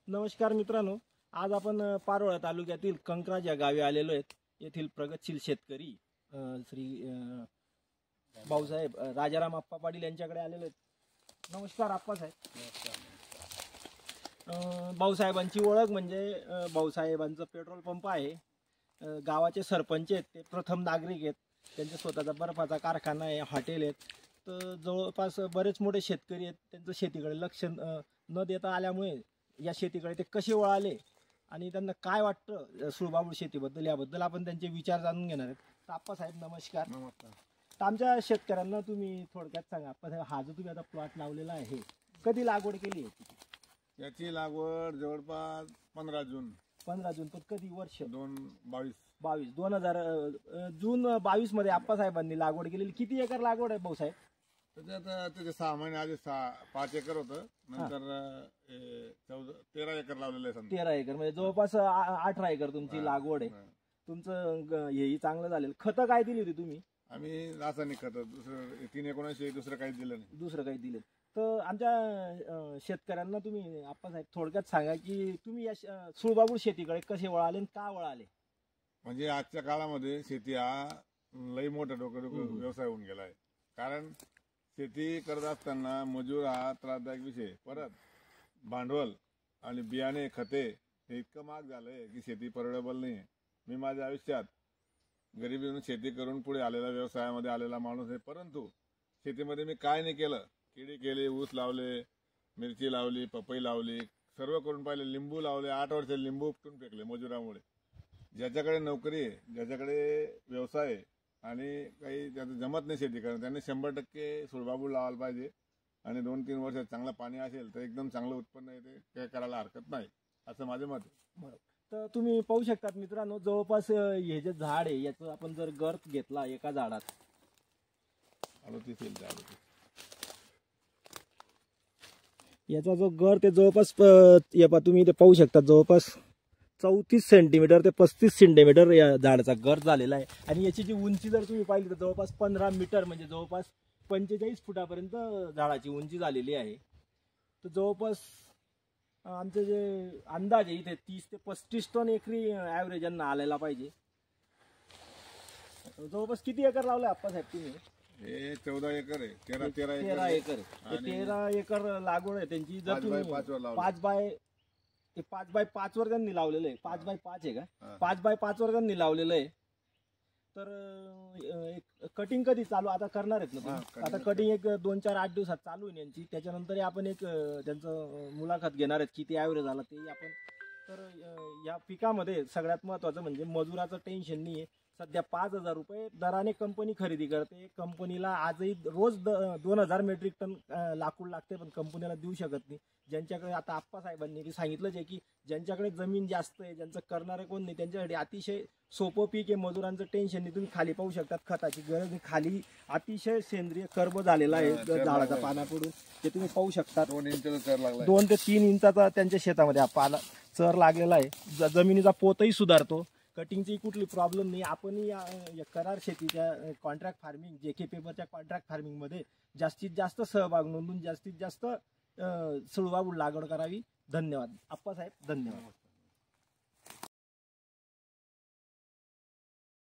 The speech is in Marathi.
नमस्कार मित्रांनो, आज आपण पारोळा तालुक्यातील कंकराज या गावी आलेलो आहेत। येथील प्रगतशील शेतकरी श्री भाऊसाहेब राजाराम आप्पा पाटील यांच्याकडे आलेलो आहेत। नमस्कार आप्पासाहेब। भाऊसाहेबांची ओळख म्हणजे भाऊसाहेबांचा पेट्रोल पंप आहे, गावाचे सरपंच आहेत, ते प्रथम नागरिक आहेत, त्यांचा स्वतःचा बर्फाचा कारखाना आहे, हॉटेल आहेत। तर जवळपास बरेच मोठे शेतकरी आहेत, त्यांचं शेतीकडे लक्ष न देता आल्यामुळे या शेतीकडे ते कसे वळाले आणि त्यांना काय वाटतं सुळबाबूळ शेतीबद्दल याबद्दल आपण त्यांचे विचार जाणून घेणार आहेत। तर आप्पासाहेब नमस्कार। नमस्कार। तर आमच्या शेतकऱ्यांना तुम्ही थोडक्यात सांगा, आप्पासाहेब हा जो तुम्ही आता प्लॉट लावलेला आहे कधी लागवड केली आहे? याची लागवड जवळपास 15 जून 15 जून। पण कधी वर्ष? 2022 जून 22 मध्ये आप्पासाहेबांनी लागवड केलेली। किती एकर लागवड आहे भाऊसाहेब? त्याच्यात त्याचे 6 महिने आधी 5 एकर होतं, नंतर 13 एकर लावलेलं आहे। 13 एकर म्हणजे जवळपास 18 एकर तुमची लागवड आहे। तुमचं हेही चांगलं झालेलं। खतं काय दिली होती तुम्ही? आम्ही रासायनिक खत दुसरं 319 दुसरं काही दिलं नाही। दुसरं काही दिलं? तर आमच्या शेतकऱ्यांना तुम्ही आप्पासाहेब थोडक्यात सांगा की तुम्ही या सुळबाबूळ शेतीकडे कसे वळाले आणि का वळाले? म्हणजे आजच्या काळामध्ये शेती हा लई मोठा डोकं व्यवसाय होऊन गेला आहे। कारण शेती करत असताना मजूर हा त्रासदायक विषय, परत भांडवल आणि बियाणे खते हे इतकं महाग झालंय की शेती परवडेबल नाही आहे। मी माझ्या आयुष्यात गरिबीतून शेती करून पुढे आलेला, व्यवसायामध्ये आलेला माणूस आहे, परंतु शेतीमध्ये मी काय नाही केलं। केळी केली, ऊस लावले, मिरची लावली, पपई लावली, सर्व करून पाहिले, लिंबू लावले, 8 वर्ष लिंबू उपटून फेकले मजुरामुळे। ज्याच्याकडे नोकरी आहे, ज्याच्याकडे व्यवसाय आहे आणि काही त्याचं जमत नाही शेती करणं, त्यांनी 100% सुळबाबूळ लावायला पाहिजे आणि 2-3 वर्षात चांगलं पाणी असेल तर एकदम चांगलं उत्पन्न येते, काय करायला हरकत नाही असं माझं मत आहे। बरोबर। तर तुम्ही पाहू शकतात मित्रांनो, जवळपास हे जे झाड आहे याचं आपण जर गर्थ घेतला एका झाडात 38 येईल झाड, याचा जो गर्थ आहे जवळपास तुम्ही इथे पाहू शकता जवळपास 34 सेंटीमीटर ते 35 सेंटीमीटर या झाडाचा गर्थ झालेला आहे। आणि याची जी उंची जर तुम्ही पाहिली तर जवळपास 15 मीटर म्हणजे जवळपास 45 फुटापर्यंत झाडाची उंची झालेली आहे। तर जवळपास आमचे जे अंदाज आहे इथे 30 ते 35 टन एकरी ॲव्हरेज यांना आलेला पाहिजे। जवळपास किती एकर लावलं आप्पासाहेब तुम्ही? हे 14 एकर आहे, 13 एकर 13 एकर लागवड आहे त्यांची। जर तुम्ही 5 बाय 5 वर त्यांनी लावलेलं आहे, 5 बाय 5 आहे का? 5 बाय 5 वर त्यांनी लावलेलं आहे। तर कटिंग कधी चालू आता करणार आहेत ना? आता कटिंग एक 2-4-8 दिवसात चालू आहे यांची, त्याच्यानंतर आपण एक त्यांचं मुलाखत घेणार आहेत किती ॲव्हरेज आला ते आपण। तर या पिकामध्ये सगळ्यात महत्त्वाचं म्हणजे मजुराचं टेन्शन नाही आहे। सध्या 5,000 रुपये दराने कंपनी खरेदी करते। कंपनीला आजही रोज 2,000 मेट्रिक टन लाकूड लागते, पण कंपनीला देऊ शकत नाही। ज्यांच्याकडे आता आप्पासाहेबांनी सांगितलंच आहे की ज्यांच्याकडे जमीन जास्त आहे, ज्यांचं करणारे कोण नाही, त्यांच्यासाठी अतिशय सोपं पीक आहे, मजूरांचं टेन्शन नाही। तुम्ही खाली पाहू शकतात, खताची गरज नाही, खाली अतिशय सेंद्रिय कर्ब झालेला आहे झाडाचा पानाकडून, ते तुम्ही पाहू शकता। 2 ते 3 इंचाचा त्यांच्या शेतामध्ये हा पाला चर लागलेला आहे। जमिनीचा पोतही सुधारतो, कटिंगची कुठली प्रॉब्लेम नाही। आपण या करार शेतीच्या कॉन्ट्रॅक्ट फार्मिंग JK पेपरच्या कॉन्ट्रॅक्ट फार्मिंगमध्ये जास्तीत जास्त सहभाग नोंदवून जास्तीत जास्त सुळबाबूळ लागवड करावी। धन्यवाद आप्पासाहेब, धन्यवाद।